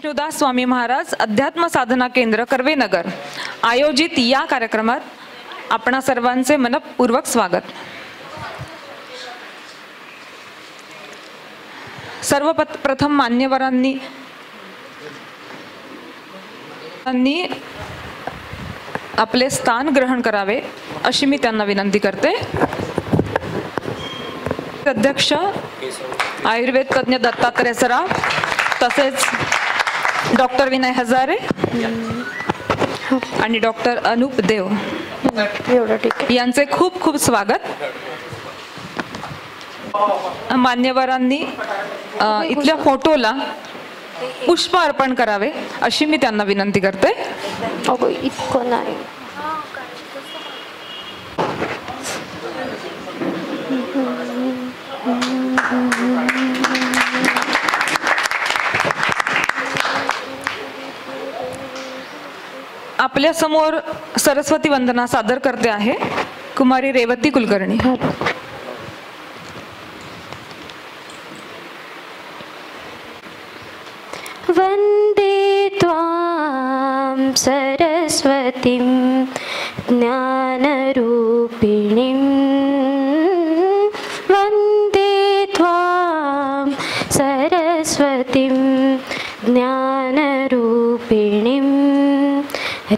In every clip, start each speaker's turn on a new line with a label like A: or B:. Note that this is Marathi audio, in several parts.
A: विष्णुदास स्वामी महाराज अध्यात्म साधना केंद्र कर्वेनगर आयोजित या कार्यक्रमात आपणा सर्वांचे मनपूर्वक स्वागत। सर्वप्रथम मान्यवरांनी आपले स्थान ग्रहण करावे अशी मी त्यांना विनंती करते। अध्यक्ष आयुर्वेद तज्ञ दत्तात्रय सराफ, तसेच डॉक्टर विनय हजारे आणि डॉक्टर अनुप देव यांचे खूप खूप स्वागत। मान्यवरांनी इथल्या फोटोला पुष्प अर्पण करावे अशी मी त्यांना विनंती करते।
B: इतकं नाही
A: आपल्या समोर सरस्वती वंदना सादर करते आहे कुमारी रेवती कुलकर्णी।
B: वंदे त्वां सरस्वतीं ज्ञानरूपिणीं, वंदे त्वां सरस्वतीं ज्ञानरूपिणीं,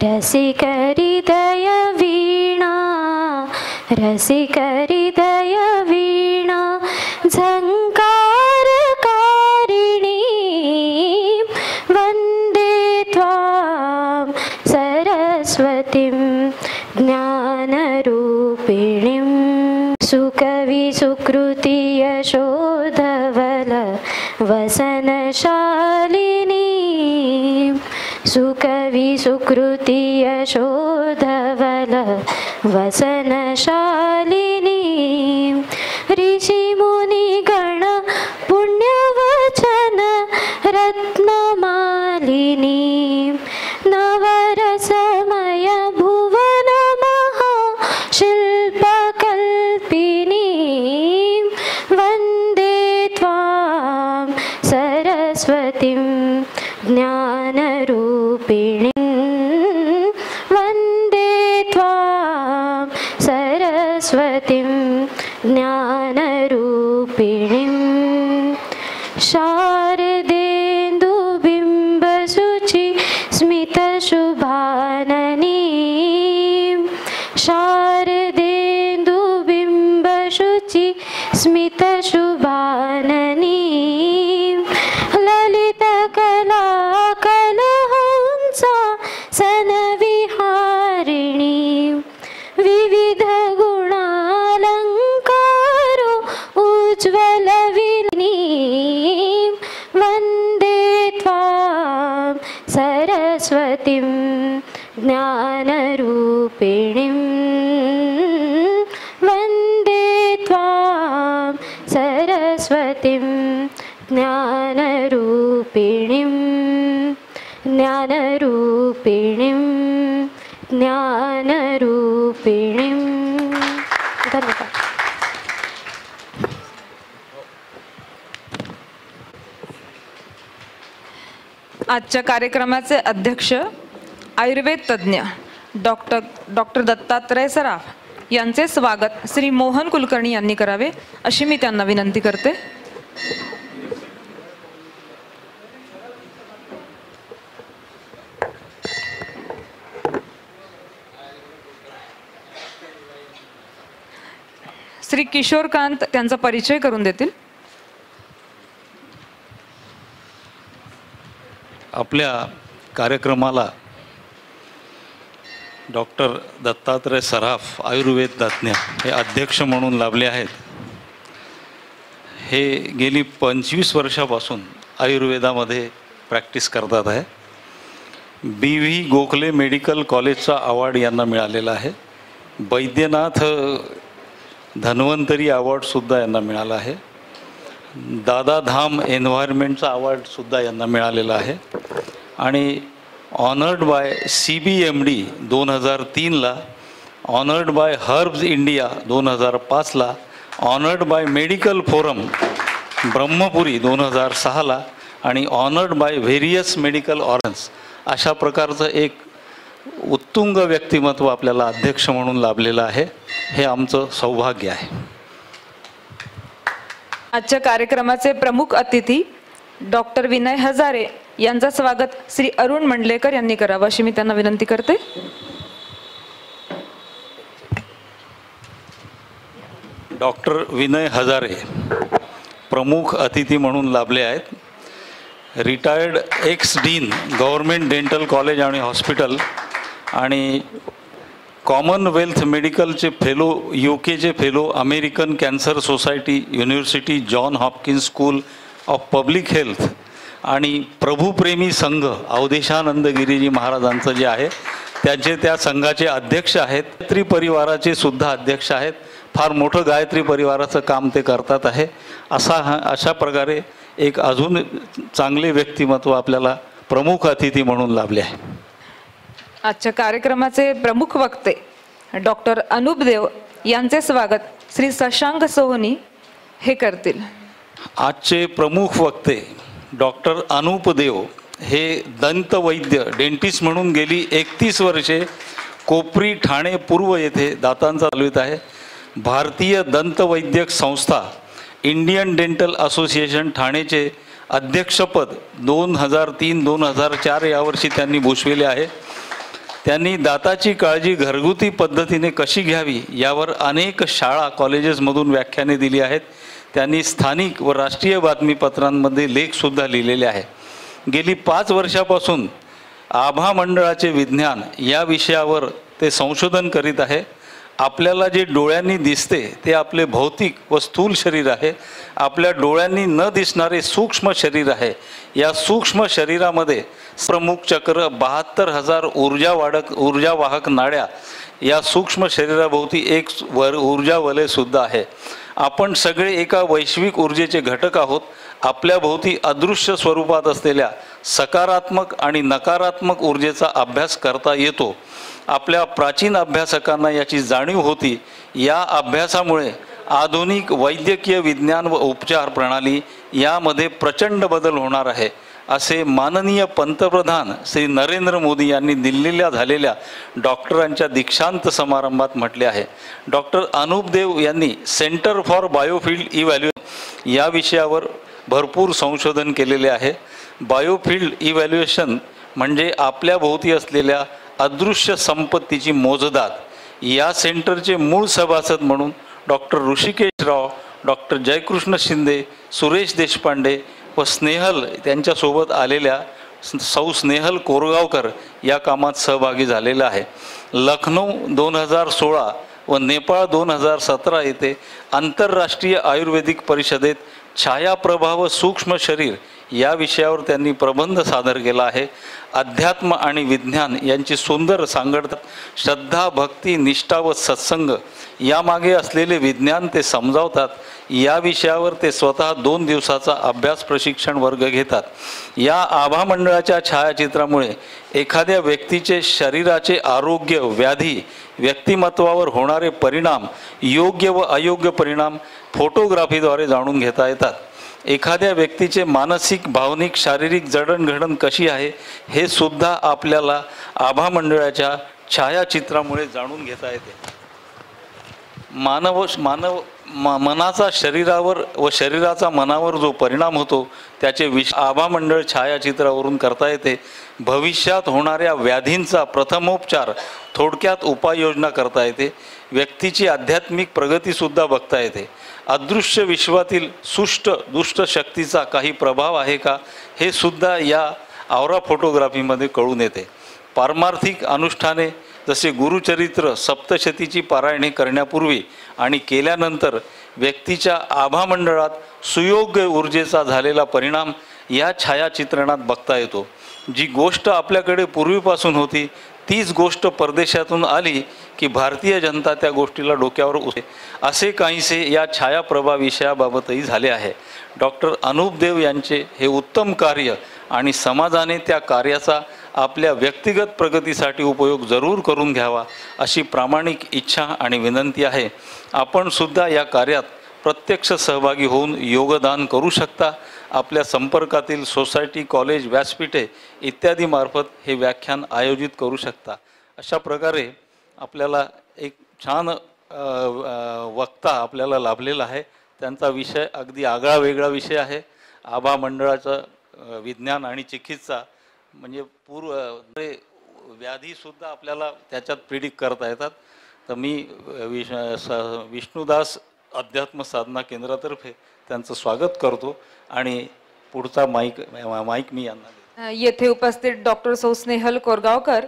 B: रसिकहृदय वीणा रसिकहृदय वीणा झंकारकारिणी, वंदे त्वां सरस्वतीं ज्ञानरूपिणीं, सुकवि सुकृति यशोधवल वसनशालिनी, सुकवि सुकृति यशोधवल वसनशालिनी, ऋषिमुनिगण पुण्यवचन रत्नमालिनी, नवरसमय भुवन महाशिल्पकल्पिनी, वन्दे त्वां सरस्वतीं ज्ञानरूपिणीं, वन्दे त्वां सरस्वतीं ज्ञानरूपिणीं, शारदेन्दुबिम्बशुचि स्मितशुभाननी, शारदेन्दुबिम्बशुचि स्मितशुभाननी, ललितकला कलहंसा सनविहारिणी, विविध गुणालंकारो उज्ज्वलविनी, वन्दे त्वां सरस्वतीं ज्ञानरूपिणीं, वन्दे त्वां सरस्वतीं ज्ञानरूपिणीं, ज्ञानरूपिणीं, ज्ञानरूपिणीं। धन्यवाद।
A: आजच्या कार्यक्रमाचे अध्यक्ष आयुर्वेद तज्ञ डॉक्टर दत्तात्रय सराफ यांचे स्वागत श्री मोहन कुलकर्णी यांनी करावे अशी मी त्यांना विनंती करते। श्री किशोरकांत त्यांचा परिचय करून देतील।
C: आपल्या कार्यक्रमाला डॉक्टर दत्तात्रय सराफ आयुर्वेद तज्ञ हे अध्यक्ष म्हणून लाभले आहेत। हे गेली 25 वर्षापासून आयुर्वेदामध्ये प्रॅक्टिस करतात आहे। BV गोखले मेडिकल कॉलेजचा अवॉर्ड यांना मिळालेला आहे। वैद्यनाथ धन्वंतरी अवॉर्डसुद्धा यांना मिळाला आहे। दादा धाम एन्व्हायरमेंटचा अवॉर्डसुद्धा यांना मिळालेला आहे आणि ऑनर्ड बाय CBMD 2003ला, ऑनर्ड बाय हर्ब्स इंडिया 2005ला, honoured by medical forum Brahmapuri 2006ला आणि honoured by various medical organs अशा प्रकारचं एक उत्तुंग व्यक्तिमत्व आपल्याला अध्यक्ष म्हणून लाभलेलं आहे. हे आमचं सौभाग्य आहे.
A: आजच्या कार्यक्रमाचे प्रमुख अतिथी डॉक्टर विनय हजारे यांचं स्वागत श्री अरुण मंडलेकर यांनी करावं अशी मी त्यांना विनंती करते.
C: डॉक्टर विनय हजारे प्रमुख अतिथी म्हणून लाभले आहेत. Retired ex dean government dental college आणि हॉस्पिटल आणि कॉमनवेल्थ मेडिकलचे fellow, UK fellow, American cancer society, university John Hopkins school of public health आणि प्रभुप्रेमी संघ अवधेशानंद गिरीजी महाराजांचं जे आहे त्याचे त्या संघाचे अध्यक्ष आहेत. गायत्री परिवाराचे सुद्धा अध्यक्ष आहेत. फार मोठं गायत्री परिवाराचं काम ते करतात आहे. अशा प्रकारे एक अजून चांगले व्यक्तिमत्व आपल्याला प्रमुख अतिथी म्हणून लाभले आहे.
A: आजच्या कार्यक्रमाचे प्रमुख वक्ते डॉक्टर अनुप देव यांचे स्वागत श्री शशांक सोहनी हे करतील.
C: आजचे प्रमुख वक्ते डॉक्टर अनुप देव हे दंतवैद्य डेंटिस्ट म्हणून गेली 31 वर्षे कोपरी ठाणे पूर्व येथे दातांचा चालवित आहे. भारतीय दंतवैद्यक संस्था इंडियन डेंटल असोसिएशन ठाणेचे अध्यक्षपद 2003-2004 यावर्षी त्यांनी भूषविले आहे. त्यांनी दाताची काळजी घरगुती पद्धतीने कशी घ्यावी यावर अनेक शाळा कॉलेजेसमधून व्याख्याने दिली आहेत. त्यांनी स्थानिक व राष्ट्रीय बातमीपत्रांमध्ये लेखसुद्धा लिहिलेले आहे. गेली 5 वर्षापासून आभा मंडळाचे विज्ञान या विषयावर ते संशोधन करीत आहे. आपल्याला जे डोळ्यांनी दिसते ते आपले भौतिक व स्थूल शरीर आहे. आपल्या डोळ्यांनी न दिसणारे सूक्ष्म शरीर आहे. या सूक्ष्म शरीरामध्ये प्रमुख चक्र 72,000 ऊर्जावाहक नाड्या या सूक्ष्म शरीराभोवती एक ऊर्जा वलयसुद्धा आहे. आपण सगळे एका वैश्विक ऊर्जेचे घटक आहोत. आपल्या भोवती अदृश्य स्वरूपात असलेल्या सकारात्मक आणि नकारात्मक ऊर्जेचा अभ्यास करता येतो. आपल्या प्राचीन अभ्यासकांना याची जाणीव होती. या अभ्यासामुळे आधुनिक वैद्यकीय विज्ञान व उपचार प्रणाली यामध्ये प्रचंड बदल होणार आहे असे माननीय पंतप्रधान श्री नरेंद्र मोदी यांनी दिल्लीला झालेल्या डॉक्टरांच्या दीक्षांत समारंभात म्हटले आहे. डॉक्टर अनुप देव यांनी सेंटर फॉर बायोफिल्ड इव्हॅल्युएशन या विषयावर भरपूर संशोधन केलेले आहे. बायोफिल्ड इव्हॅल्युएशन म्हणजे आपल्या भोवती असलेल्या अदृश्य संपत्तीची मोजदाद. या सेंटरचे मूळ सभासद म्हणून डॉक्टर ऋषिकेश राव, डॉक्टर जयकृष्ण शिंदे, सुरेश देशपांडे व स्नेहल त्यांच्यासोबत आलेल्या सौ स्नेहल कोरगावकर या कामात सहभागी झालेला आहे. लखनौ 2016 व नेपाळ 2017 येथे आंतरराष्ट्रीय आयुर्वेदिक परिषदेत छायाप्रभाव सूक्ष्म शरीर या विषयावर त्यांनी प्रबंध सादर केला आहे. अध्यात्म आणि विज्ञान यांची सुंदर सांगड, श्रद्धा, भक्ती, निष्ठा व सत्संग यामागे असलेले विज्ञान ते समजावतात. या विषयावर ते स्वतः 2 दिवसाचा अभ्यास प्रशिक्षण वर्ग घेतात. या आभा मंडळाच्या छायाचित्रामुळे एखाद्या व्यक्तीचे शरीराचे आरोग्य, व्याधी, व्यक्तिमत्वावर होणारे परिणाम, योग्य व अयोग्य परिणाम फोटोग्राफीद्वारे जाणून घेता येतात. एखाद्या व्यक्तीचे मानसिक, भावनिक, शारीरिक जडणघडण कशी आहे हे सुद्धा आपल्याला आभा मंडळाच्या छायाचित्रामुळे जाणून घेता येते. मनाचा शरीरावर व शरीराचा मनावर जो परिणाम होतो त्याचे आभा मंडळ छायाचित्रावरून करता येते. भविष्यात होणाऱ्या व्याधींचा प्रथमोपचार थोडक्यात उपाययोजना करता येते. व्यक्तीची आध्यात्मिक प्रगतीसुद्धा बघता येते. अदृश्य विश्वातील सुष्ट दुष्ट शक्तीचा काही प्रभाव आहे का हे सुद्धा या आवरा फोटोग्राफीमध्ये कळून येते. पारमार्थिक अनुष्ठाने जसे गुरुचरित्र सप्तशतीची पारायणे करण्यापूर्वी आणि केल्यानंतर व्यक्तीच्या आभा मंडळात सुयोग्य ऊर्जेचा झालेला परिणाम या छायाचित्रणात बघता येतो. जी गोष्ट आपल्याकडे पूर्वीपासून होती तीच गोष्ट परदेशातून आली की भारतीय जनता त्या गोष्टीला डोक्यावर उचलते. असे काहीसे या छायाप्रभा विषयाबाबतही झाले आहे. डॉक्टर अनुप देव यांचे हे उत्तम कार्य आणि समाजाने त्या कार्याचा आपल्या व्यक्तिगत प्रगतीसाठी उपयोग जरूर करून घ्यावा अशी प्रामाणिक इच्छा आणि विनंती आहे. आपण सुद्धा या कार्यात प्रत्यक्ष सहभागी होऊन योगदान करू शकता. आपल्या संपर्कातील सोसायटी, कॉलेज, व्यासपीठे इत्यादी मार्फत हे व्याख्यान आयोजित करू शकता. अशा प्रकारे आपल्याला एक छान वक्ता आपल्याला लाभलेला आहे. त्यांचा विषय अगदी आगळा वेगळा विषय आहे. आभा मंडळाचं विज्ञान आणि चिकित्सा म्हणजे व्याधीसुद्धा आपल्याला त्याच्यात प्रिडिक्ट करता येतात. तर मी विष्णुदास अध्यात्म साधना केंद्रातर्फे त्यांचं स्वागत करतो आणि पुढचा माईक मी यांना देतो.
A: येथे उपस्थित डॉक्टर सौ स्नेहल कोरगावकर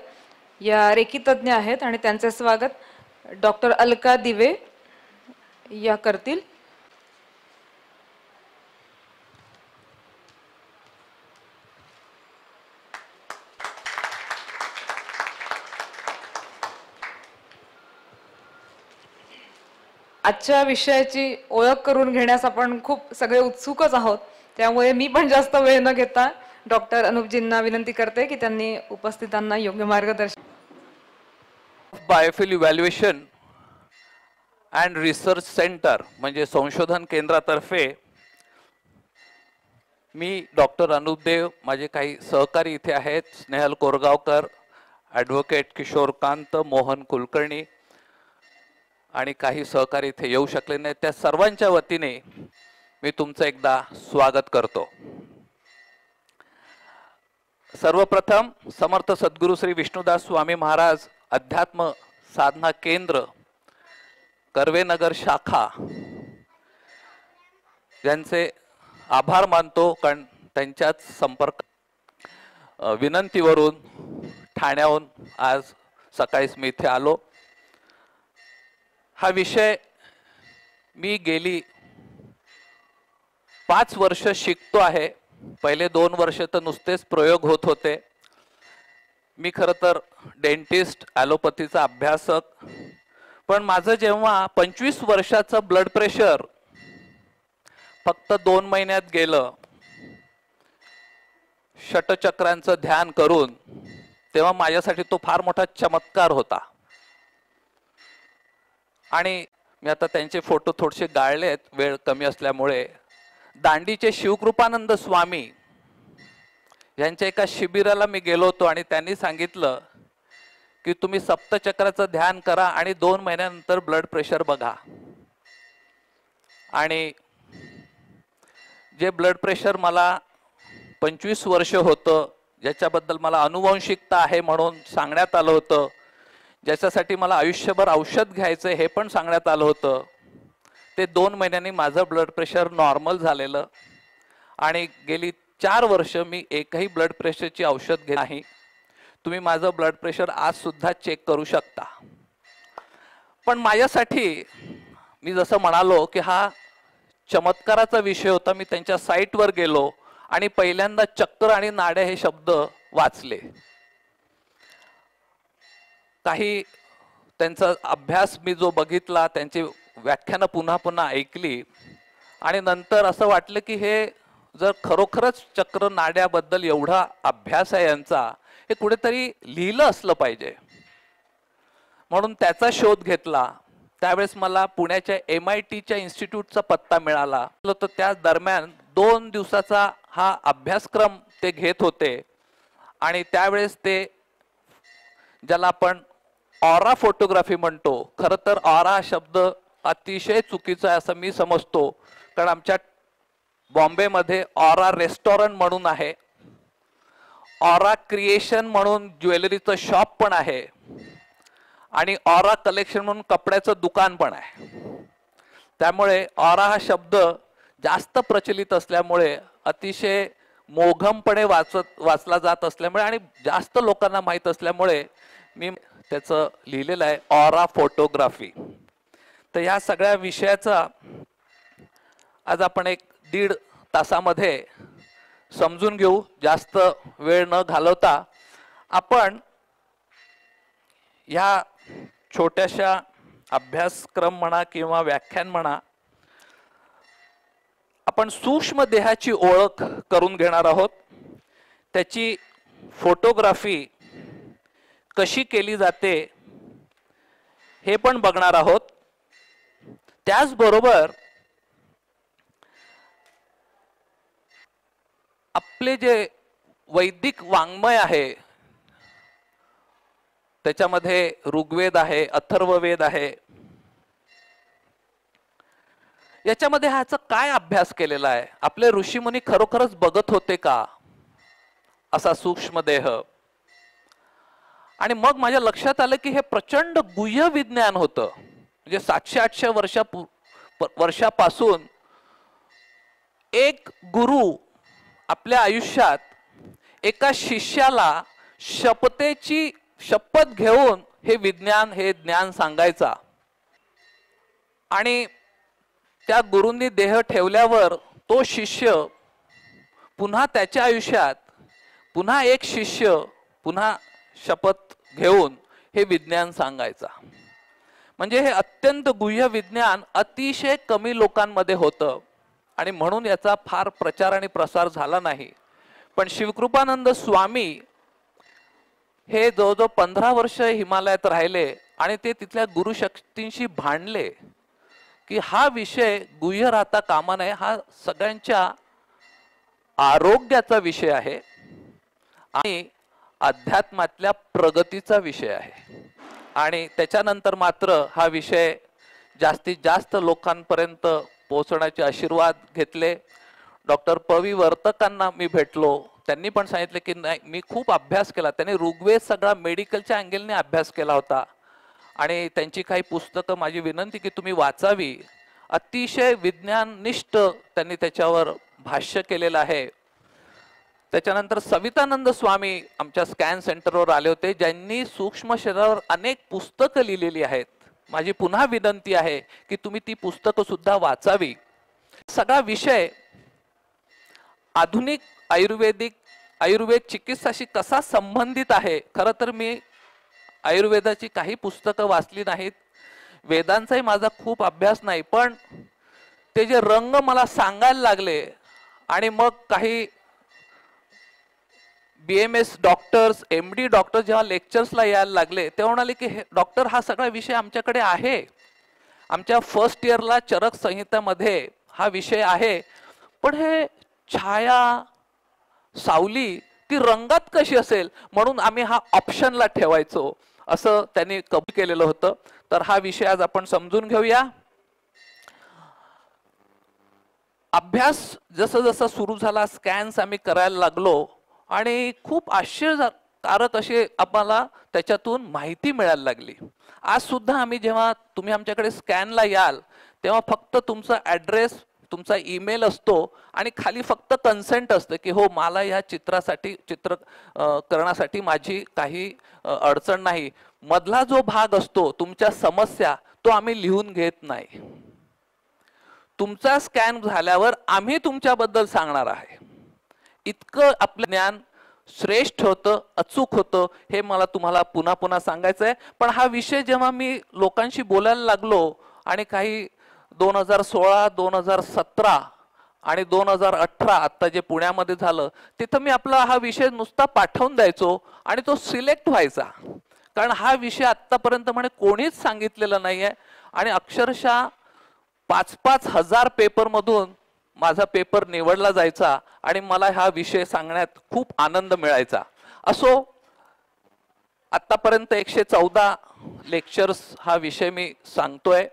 A: या रेकी तज्ज्ञ आहेत आणि त्यांचे स्वागत डॉक्टर अलका दिवे या करतील. आजच्या विषयाची ओळख करून घेण्यास आपण खूप सगळे उत्सुकच आहोत. त्यामुळे मी पण जास्त वेळ न घेता डॉक्टर अनुपजींना विनंती करते की त्यांनी उपस्थितांना योग्य मार्गदर्शन.
D: बायोफिल इव्हॅल्युएशन अँड रिसर्च सेंटर म्हणजे संशोधन केंद्रातर्फे मी डॉक्टर अनुपदेव, माझे काही सहकारी इथे आहेत, स्नेहल कोरगावकर, ॲडव्होकेट किशोरकांत मोहन कुलकर्णी आणि काही सहकारी इथे येऊ शकले नाही, त्या सर्वांच्या वतीने मी तुमचं एकदा स्वागत करतो. सर्वप्रथम समर्थ सद्गुरू श्री विष्णुदास स्वामी महाराज अध्यात्म साधना केंद्र कर्वेनगर शाखा यांचे आभार मानतो, कारण त्यांच्याच संपर्क विनंतीवरून ठाण्याहून आज सकाळीच मी इथे आलो. हा विषय मी गेली 5 वर्ष शिकतो आहे. पहिले 2 वर्ष तर नुसतेच प्रयोग होत होते. मी खरं तर डेंटिस्ट, ॲलोपॅथीचा अभ्यासक, पण माझं जेव्हा 25 वर्षाचं ब्लड प्रेशर फक्त 2 महिन्यात गेलं षटचक्रांचं ध्यान करून, तेव्हा माझ्यासाठी तो फार मोठा चमत्कार होता. आणि मी आता त्यांचे फोटो थोडेसे गाळलेत वेळ कमी असल्यामुळे. दांडीचे शिवकृपानंद स्वामी यांच्या एका शिबिराला मी गेलो होतो आणि त्यांनी सांगितलं की तुम्ही सप्तचक्राचं ध्यान करा आणि 2 महिन्यानंतर ब्लड प्रेशर बघा. आणि जे ब्लड प्रेशर मला 25 वर्ष होतं, ज्याच्याबद्दल मला अनुवंशिकता आहे म्हणून सांगण्यात आलं होतं, ज्याच्यासाठी मला आयुष्यभर औषध घ्यायचं हे पण सांगण्यात आलं होतं, ते 2 महिन्यांनी माझं ब्लड प्रेशर नॉर्मल झालेलं. आणि गेली 4 वर्ष मी एकही ब्लड प्रेशरची औषध घेत नाही. तुम्ही माझं ब्लड प्रेशर आज सुद्धा चेक करू शकता. पण माझ्यासाठी मी जसं म्हणालो की हा चमत्काराचा विषय होता. मी त्यांच्या साईटवर गेलो आणि पहिल्यांदा चक्र आणि नाड्या हे शब्द वाचले. काही त्यांचा अभ्यास मी जो बघितला, त्यांची व्याख्यानं पुन्हा पुन्हा ऐकली आणि नंतर असं वाटलं की हे जर खरोखरच चक्र नाड्याबद्दल एवढा अभ्यास आहे यांचा, हे कुठेतरी लिहिलं असलं पाहिजे. म्हणून त्याचा शोध घेतला. त्यावेळेस मला पुण्याच्या MITच्या इन्स्टिट्यूटचा पत्ता मिळाला. तर त्या दरम्यान 2 दिवसाचा हा अभ्यासक्रम ते घेत होते. आणि त्यावेळेस ते ज्याला आपण ऑरा फोटोग्राफी म्हणतो, खरं तर ऑरा हा शब्द अतिशय चुकीचा आहे असं मी समजतो. कारण आमच्या बॉम्बेमध्ये ऑरा रेस्टॉरंट म्हणून आहे, ऑरा क्रिएशन म्हणून ज्वेलरीचं शॉप पण आहे आणि ऑरा कलेक्शन म्हणून कपड्याचं दुकान पण आहे. त्यामुळे ऑरा हा शब्द जास्त प्रचलित असल्यामुळे, अतिशय मोघमपणे वाचला जात असल्यामुळे आणि जास्त लोकांना माहीत असल्यामुळे मी त्याचं लिहिलेलं आहे ऑरा फोटोग्राफी. तर ह्या सगळ्या विषयाचा आज आपण 1-1.5 तासामध्ये समजून घेऊ. जास्त वेळ न घालवता आपण ह्या छोट्याशा अभ्यासक्रम म्हणा किंवा व्याख्यान म्हणा, आपण सूक्ष्म देहाची ओळख करून घेणार आहोत. त्याची फोटोग्राफी कशी केली जाते हे पण बघणार आहोत. त्याचबरोबर आपले जे वैदिक वाङ्मय आहे त्याच्यामध्ये ऋग्वेद आहे, अथर्ववेद आहे, याच्यामध्ये ह्याचा काय अभ्यास केलेला आहे? आपले ऋषीमुनी खरोखरच बघत होते का असा सूक्ष्म देह? आणि मग माझ्या लक्षात आलं की हे प्रचंड गुह्य विज्ञान होतं. म्हणजे 700-800 वर्षापासून एक गुरु आपल्या आयुष्यात एका शिष्याला शपथेची शपथ घेऊन हे विज्ञान, हे ज्ञान सांगायचा. आणि त्या गुरूंनी देह ठेवल्यावर तो शिष्य पुन्हा त्याच्या आयुष्यात पुन्हा एक शिष्य पुन्हा शपथ घेऊन हे विज्ञान सांगायचा. म्हणजे हे अत्यंत गुह्य विज्ञान अतिशय कमी लोकांमध्ये होतं आणि म्हणून याचा फार प्रचार आणि प्रसार झाला नाही. पण शिवकृपानंद स्वामी हे जवळजवळ 15 वर्ष हिमालयात राहिले आणि ते तिथल्या गुरुशक्तींशी भांडले की हा विषय गुह्य राहता कामा नये, हा सगळ्यांच्या आरोग्याचा विषय आहे आणि अध्यात्मातल्या प्रगतीचा विषय आहे. आणि त्याच्यानंतर मात्र हा विषय जास्तीत जास्त लोकांपर्यंत पोहोचण्याचे आशीर्वाद घेतले. डॉक्टर पवी वर्तकांना मी भेटलो, त्यांनी पण सांगितले की नाही, मी खूप अभ्यास केला. त्यांनी ऋग्वेद सगळा मेडिकलच्या अँगलने अभ्यास केला होता आणि त्यांची काही पुस्तकं माझी विनंती की तुम्ही वाचावी. अतिशय विज्ञाननिष्ठ त्यांनी त्याच्यावर भाष्य केलेलं आहे. त्याच्यानंतर सवितानंद स्वामी आमच्या स्कॅन सेंटरवर आले होते, ज्यांनी सूक्ष्म शरीरावर अनेक पुस्तकं लिहिलेली आहेत. माझी पुन्हा विनंती आहे की तुम्ही ती पुस्तकं सुद्धा वाचावी. सगळा विषय आधुनिक आयुर्वेद चिकित्साशी कसा संबंधित आहे? खरं तर मी आयुर्वेदाची काही पुस्तकं वाचली नाहीत, वेदांचाही माझा खूप अभ्यास नाही, पण ते जे रंग मला सांगायला लागले आणि मग काही BMS डॉक्टर्स, MD डॉक्टर जेव्हा लेक्चर्सला यायला लागले तेव्हा म्हणाले की डॉक्टर हा सगळा विषय आमच्याकडे आहे, आमच्या फर्स्ट इयरला चरक संहितामध्ये हा विषय आहे, पण हे छाया सावली ती रंगात कशी असेल म्हणून आम्ही हा ऑप्शनला ठेवायचो, असं त्यांनी कबूल केलेलं होतं. तर हा विषय आज आपण समजून घेऊया. अभ्यास जसं जसं सुरू झाला, स्कॅन्स आम्ही करायला लागलो आणि खूप आश्चर्यकारक असे आम्हाला त्याच्यातून माहिती मिळायला लागली. आज सुद्धा आम्ही जेव्हा तुम्ही आमच्याकडे स्कॅनला याल तेव्हा फक्त तुमचा ॲड्रेस, तुमचा ईमेल असतो आणि खाली फक्त कन्सेंट असतं की हो मला या चित्र करण्यासाठी माझी काही अडचण नाही. मधला जो भाग असतो तुमच्या समस्या तो आम्ही लिहून घेत नाही. तुमचा स्कॅन झाल्यावर आम्ही तुमच्याबद्दल सांगणार आहे. इतकं आपलं ज्ञान श्रेष्ठ होतं, अचूक होतं, हे मला तुम्हाला पुन्हा पुन्हा सांगायचं आहे. पण हा विषय जेव्हा मी लोकांशी बोलायला लागलो आणि काही 2016, 2017 आणि 2018 आता जे पुण्यामध्ये झालं तिथं मी आपला हा विषय नुसता पाठवून द्यायचो आणि तो सिलेक्ट व्हायचा. कारण हा विषय आत्तापर्यंत म्हणे कोणीच सांगितलेला नाहीये आणि अक्षरशः 5-5 हजार पेपरमधून माझा पेपर निवडला जायचा आणि मला हा विषय सांगण्यात खूप आनंद मिळायचा. असो, आतापर्यंत 114 लेक्चर्स हा विषय मी सांगतोय.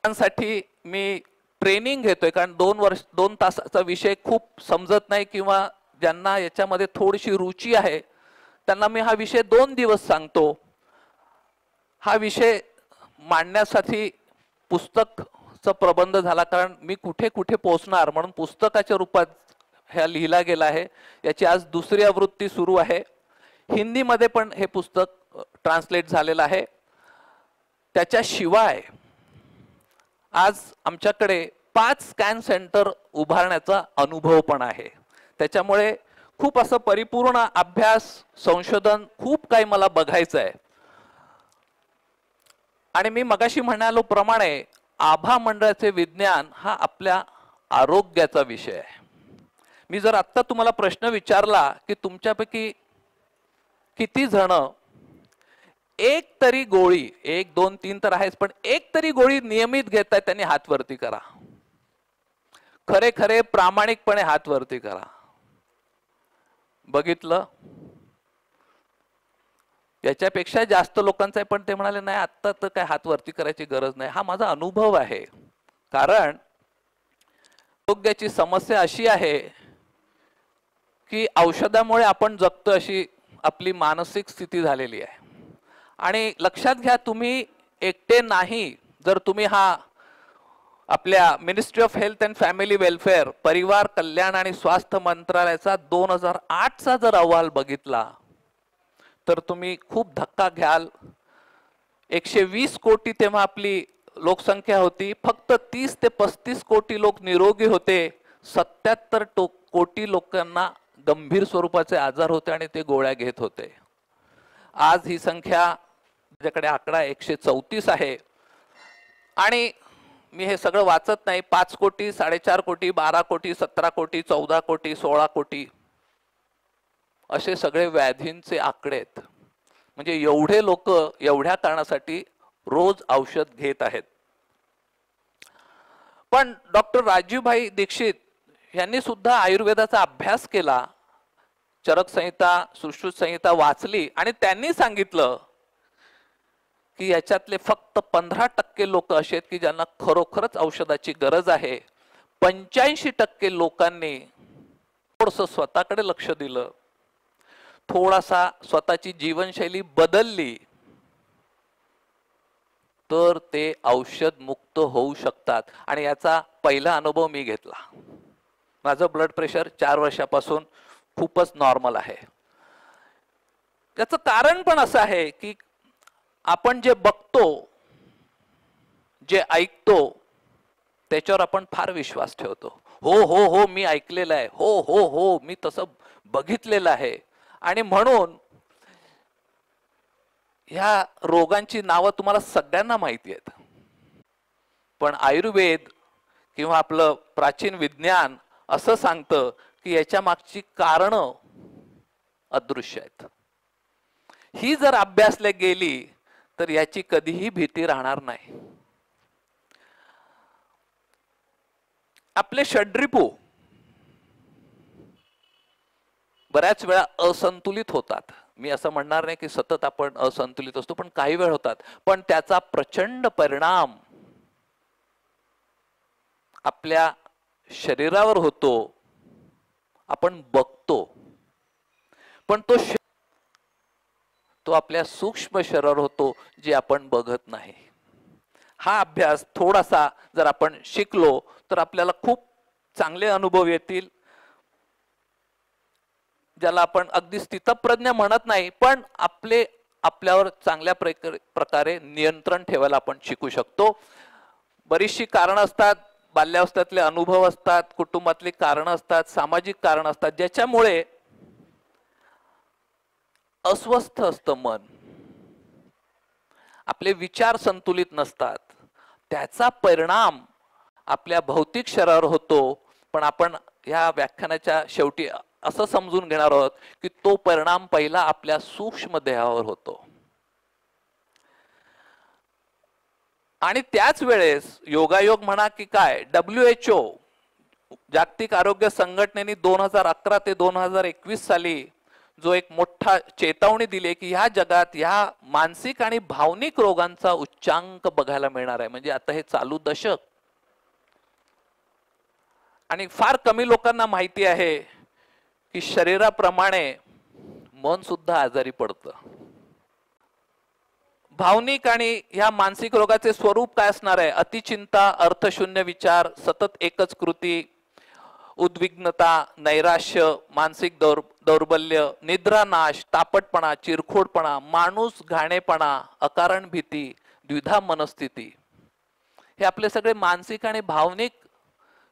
D: साठी मी ट्रेनिंग घेतोय कारण 2 तासाचा विषय खूप समजत नाही किंवा ज्यांना याच्यामध्ये थोडीशी रुची आहे त्यांना मी हा विषय 2 दिवस सांगतो. हा विषय मांडण्यासाठी पुस्तकचा प्रबंध झाला कारण मी कुठे कुठे पोहोचणार म्हणून पुस्तकाच्या रूपात ह्या लिहिला गेला आहे. याची आज 2री आवृत्ती सुरू आहे. हिंदीमध्ये पण हे पुस्तक ट्रान्सलेट झालेलं आहे. त्याच्याशिवाय आज आमच्याकडे 5 स्कॅन सेंटर उभारण्याचा अनुभव पण आहे. त्याच्यामुळे खूप असं परिपूर्ण अभ्यास, संशोधन खूप काही मला बघायचं आहे. आणि मी मगाशी म्हणालो प्रमाणे आभा मंडळाचे विज्ञान हा आपल्या आरोग्याचा विषय आहे. मी जर आत्ता तुम्हाला प्रश्न विचारला की तुमच्यापैकी किती जण एक तरी गोळी, 1, 2, 3 तर आहेच, पण एक तरी गोळी नियमित घेताय त्यांनी हात वरती करा. खरे खरे प्रामाणिकपणे हात वरती करा. बघितलं, याच्यापेक्षा जास्त लोकांचं आहे, पण ते म्हणाले नाही आत्ता तर काय हात वरती करायची गरज नाही. हा माझा अनुभव आहे. कारण आरोग्याची समस्या अशी आहे की औषधामुळे आपण जगतो अशी आपली मानसिक स्थिती झालेली आहे. आणि लक्षात घ्या, तुम्ही एकटे नाही. जर तुम्ही हा आपल्या ministry of health and family welfare, परिवार कल्याण आणि स्वास्थ्य मंत्रालयाचा 2008चा जर अहवाल बघितला तर तुम्ही खूप धक्का घ्याल. 120 कोटी तेव्हा आपली लोकसंख्या होती. फक्त 30 ते 35 कोटी लोक निरोगी होते. 77 कोटी लोकांना गंभीर स्वरूपाचे आजार होते आणि ते गोळ्या घेत होते. आज ही संख्या, माझ्याकडे आकडा 134 आहे. आणि मी हे सगळं वाचत नाही. 5 कोटी, 4.5 कोटी, 12 कोटी, 17 कोटी, 14 कोटी, 16 कोटी असे सगळे व्याधींचे आकडे आहेत. म्हणजे एवढे लोक एवढ्या कारणासाठी रोज औषध घेत आहेत. पण डॉक्टर राजीवभाई दीक्षित यांनी सुद्धा आयुर्वेदाचा अभ्यास केला, चरक संहिता, सुश्रुत संहिता वाचली आणि त्यांनी सांगितलं की याच्यातले फक्त 15% लोक असे आहेत की ज्यांना खरोखरच औषधाची गरज आहे. 85% लोकांनी थोडंसं स्वतःकडे लक्ष दिलं, थोडासा स्वतःची जीवनशैली बदलली तर ते औषध मुक्त होऊ शकतात. आणि याचा पहिला अनुभव मी घेतला. माझं ब्लड प्रेशर 4 वर्षापासून खूपच नॉर्मल आहे. त्याचं कारण पण असं आहे की आपण जे बघतो, जे ऐकतो त्याच्यावर आपण फार विश्वास ठेवतो. हो हो हो मी ऐकलेलं आहे, हो हो हो मी तसं बघितलेलं आहे. आणि म्हणून ह्या रोगांची नावं तुम्हाला सगळ्यांना माहिती आहेत. पण आयुर्वेद किंवा आपलं प्राचीन विज्ञान असं सांगतं की याच्या मागची कारणं अदृश्य आहेत. ही जर अभ्यासल्या गेली तर याची कधीही भीती राहणार नाही. आपले षड्रिपू बऱ्याच वेळा असंतुलित होतात. मी असं म्हणणार नाही की सतत आपण असंतुलित असतो, पण काही वेळ होतात. पण त्याचा प्रचंड परिणाम आपल्या शरीरावर होतो, आपण बघतो. पण तो आपल्या सूक्ष्म शरीरावर होतो जे आपण बघत नाही. हा अभ्यास थोडासा जर आपण शिकलो तर आपल्याला खूप चांगले अनुभव येतील. ज्याला आपण अगदी स्थितप्रज्ञ म्हणत नाही, पण आपल्यावर चांगल्या प्रकारे नियंत्रण ठेवायला आपण शिकू शकतो. बरीचशी कारणं असतात, बाल्यावस्थेतले अनुभव असतात, कुटुंबातली कारणं असतात, सामाजिक कारणं असतात, ज्याच्यामुळे अस्वस्थ असतं मन, आपले विचार संतुलित नसतात. त्याचा परिणाम आपल्या भौतिक शरीरावर होतो. पण आपण ह्या व्याख्यानाच्या शेवटी असं समजून घेणार आहोत की तो परिणाम पहिला आपल्या सूक्ष्म देहावर होतो. आणि त्याच वेळेस योगायोग म्हणा की काय, WHO जागतिक आरोग्य संघटनेने 2011 ते 2021 साली जो एक मोठा चेतावणी दिली की ह्या जगात ह्या मानसिक आणि भावनिक रोगांचा उच्चांक बघायला मिळणार आहे. म्हणजे आता हे चालू दशक आणि फार कमी लोकांना माहिती आहे की शरीराप्रमाणे मन सुद्धा आजारी पडतं. भावनिक आणि ह्या मानसिक रोगाचे स्वरूप काय असणार आहे? अतिचिंता, अर्थशून्य विचार, सतत एकच कृती, उद्विग्नता, नैराश्य, मानसिक दौर्बल्य, निद्रानाश, तापटपणा, चिरखोडपणा, माणूस घाणेपणा, अकारण भीती, द्विधा मनस्थिती. हे आपले सगळे मानसिक आणि भावनिक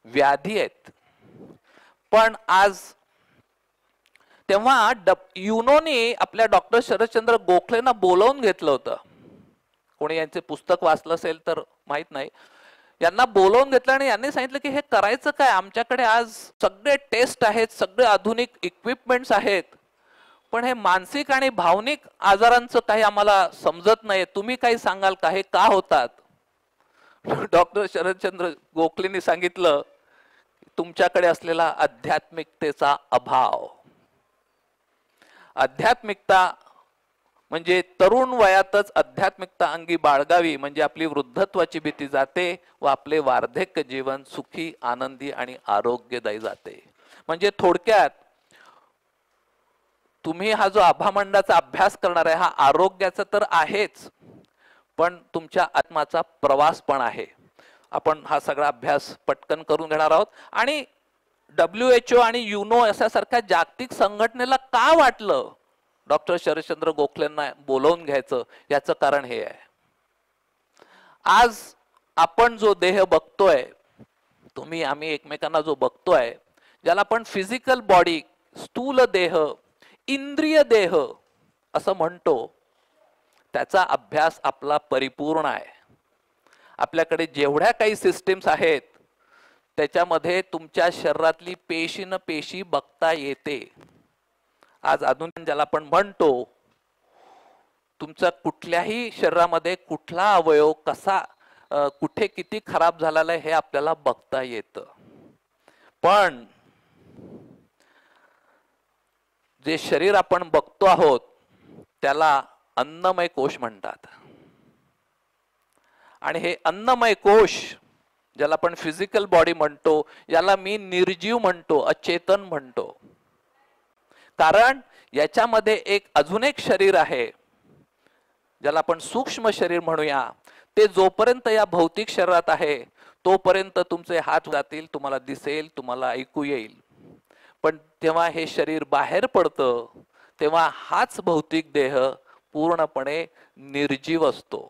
D: व्याधी आहेत. पण आज तेव्हा युनोने आपल्या डॉक्टर शरदचंद्र गोखलेंना बोलावून घेतलं होतं. कोणी यांचे पुस्तक वाचलं असेल तर माहित नाही. यांना बोलावून घेतलं आणि यांनी सांगितलं की हे करायचं काय, आमच्याकडे आज सगळे टेस्ट आहेत, सगळे आधुनिक इक्विपमेंट्स आहेत, पण हे मानसिक आणि भावनिक आजारांचं काही आम्हाला समजत नाही. तुम्ही काही सांगाल का, हे का होतात? डॉक्टर शरदचंद्र गोखलेंनी सांगितलं तुमच्याकडे असलेला आध्यात्मिकतेचा अभाव. आध्यात्मिकता म्हणजे तरुण वयातच आध्यात्मिकता अंगी बाळगावी, म्हणजे आपली वृद्धत्वाची भीती जाते व आपले वार्धक्य जीवन सुखी, आनंदी आणि आरोग्यदायी जाते. म्हणजे थोडक्यात तुम्ही हा जो आभामंडाचा अभ्यास करणार आहे हा आरोग्याचा तर आहेच, पण तुमच्या आत्माचा प्रवास पण आहे. आपण हा सगळा अभ्यास पटकन करून घेणार आहोत. आणि WHO आणि युनो अशासारख्या जागतिक संघटनेला का वाटलं डॉक्टर शरदचंद्र गोखलेंना बोलवून घ्यायचं, याचं कारण हे आहे. आज आपण जो देह बघतोय, तुम्ही आम्ही एकमेकांना जो बघतोय, ज्याला आपण फिजिकल बॉडी, स्थूल देह, इंद्रिय देह असं म्हणतो, त्याचा अभ्यास आपला परिपूर्ण आहे. आपल्याकडे जेवढ्या काही सिस्टीम्स आहेत त्याच्यामध्ये तुमच्या शरीरातली पेशी न पेशी बघता येते. आज आधुनिक ज्याला आपण म्हणतो, तुमचा कुठल्याही शरीरामध्ये कुठला अवयव कसा कुठे किती खराब झालेला आहे हे आपल्याला बघता येतं. पण जे शरीर आपण बघतो आहोत त्याला अन्नमय कोश म्हणतात. आणि हे अन्नमय कोश ज्याला आपण फिजिकल बॉडी म्हणतो, याला मी निर्जीव म्हणतो, अचेतन म्हणतो. कारण याच्यामध्ये एक अजून एक शरीर आहे ज्याला आपण सूक्ष्म शरीर म्हणूया. ते जोपर्यंत या भौतिक शरीरात आहे तोपर्यंत तुमचे हात जातील, तुम्हाला दिसेल, तुम्हाला ऐकू येईल. पण तेव्हा हे शरीर बाहेर पडतं तेव्हा हाच भौतिक देह पूर्णपणे निर्जीव असतो.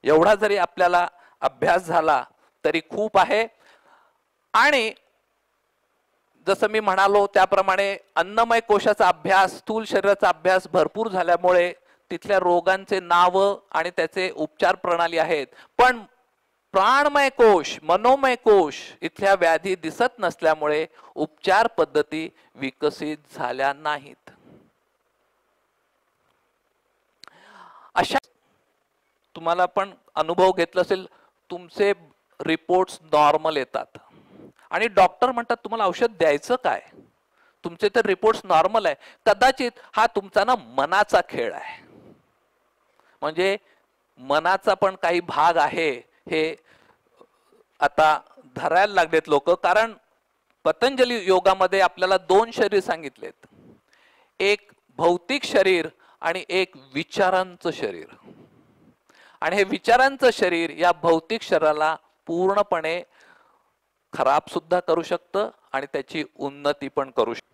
D: एवढा जरी आपल्याला अभ्यास झाला तरी खूप आहे. आणि जसं मी म्हणालो त्याप्रमाणे अन्नमय कोशाचा अभ्यास, स्थूल शरीराचा अभ्यास भरपूर झाल्यामुळे तिथल्या रोगांचे नाव आणि त्याचे उपचार प्रणाली आहेत. पण प्राणमय कोश, मनोमय कोश इथल्या व्याधी दिसत नसल्यामुळे उपचार पद्धती विकसित झाल्या नाहीत. अशा तुम्हाला पण अनुभव घेतला असेल, तुमचे रिपोर्ट्स नॉर्मल येतात आणि डॉक्टर म्हणतात तुम्हाला औषध द्यायचं काय, तुमचे तर रिपोर्ट्स नॉर्मल आहे. कदाचित हा तुमचा ना मनाचा खेळ आहे. म्हणजे मनाचा पण काही भाग आहे हे आता धरायला लागलेत लोक. कारण पतंजली योगामध्ये आपल्याला 2 शरीर सांगितलेत, एक भौतिक शरीर आणि एक विचारांचं शरीर. आणि हे विचारांचं शरीर या भौतिक शरीराला पूर्णपणे खराब सुद्धा करू शकतं आणि त्याची उन्नती पण करू शकतं.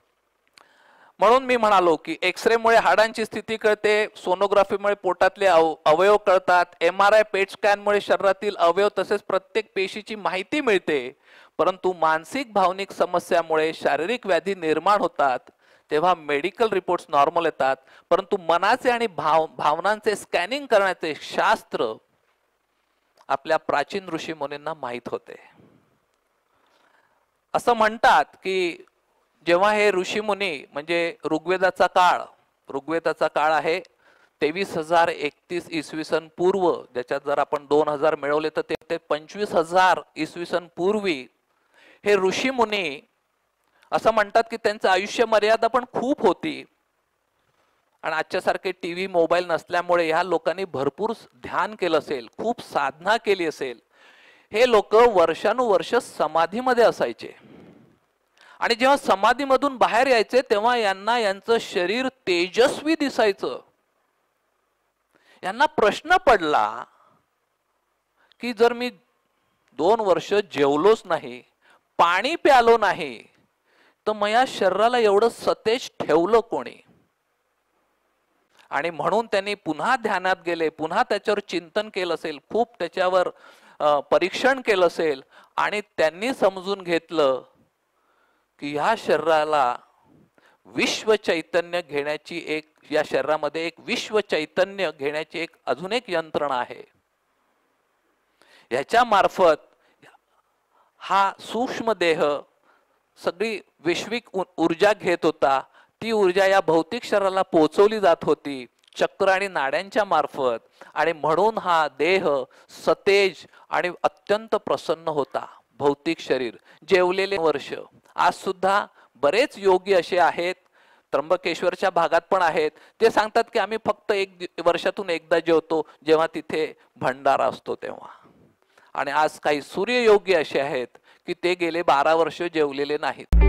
D: म्हणून मी म्हणालो की एक्सरे मुळे हाडांची स्थिती कळते, सोनोग्राफीमुळे पोटातले अवयव कळतात, MRI पेट स्कॅन मुळे शरीरातील अवयव तसेच प्रत्येक पेशीची माहिती मिळते. परंतु मानसिक भावनिक समस्यामुळे शारीरिक व्याधी निर्माण होतात तेव्हा मेडिकल रिपोर्ट्स नॉर्मल येतात. परंतु मनाचे आणि भावनांचे स्कॅनिंग करण्याचे शास्त्र आपल्या प्राचीन ऋषी मुनींना माहित होते. असं म्हणतात की जेव्हा हे ऋषी मुनी म्हणजे ऋग्वेदाचा काळ आहे 23,031 इसवी सन पूर्व, ज्याच्यात जर आपण 2000 मिळवले तर ते 25,000 इसवी सन पूर्वी हे ऋषी मुनी असं म्हणतात की त्यांचं आयुष्य मर्यादा पण खूप होती. आणि आजच्यासारखे टीव्ही मोबाईल नसल्यामुळे ह्या लोकांनी भरपूर ध्यान केलं असेल, खूप साधना केली असेल. हे लोक वर्षानुवर्ष समाधीमध्ये असायचे आणि जेव्हा समाधीमधून बाहेर यायचे तेव्हा यांना यांचं शरीर तेजस्वी दिसायचं. यांना प्रश्न पडला की जर मी 2 वर्ष जेवलोच नाही, पाणी प्यालो नाही, तर मग या शरीराला एवढं सतेज ठेवलं कोणी. आणि म्हणून त्यांनी पुन्हा ध्यानात गेले, पुन्हा त्याच्यावर चिंतन केलं असेल, खूप त्याच्यावर परीक्षण केलं असेल आणि त्यांनी समजून घेतलं की ह्या शरीराला विश्व चैतन्य घेण्याची एक, या शरीरामध्ये एक विश्व चैतन्य घेण्याची एक अजून एक यंत्रणा आहे. ह्याच्या मार्फत हा सूक्ष्म देह सगळी वैश्विक ऊर्जा घेत होता. ती ऊर्जा या भौतिक शरीराला पोहोचवली जात होती चक्र आणि नाड्यांच्या मार्फत. आणि म्हणून हा देह सतेज आणि अत्यंत प्रसन्न होता. भौतिक शरीर जेवलेले वर्ष. आज सुद्धा बरेच योगी असे आहेत, त्र्यंबकेश्वरच्या भागात पण आहेत, ते सांगतात की आम्ही फक्त वर्षातून एकदा जेवतो, जेव्हा तिथे भंडारा असतो तेव्हा. आणि आज काही सूर्ययोगी असे आहेत की ते गेले 12 वर्ष जेवलेले नाहीत.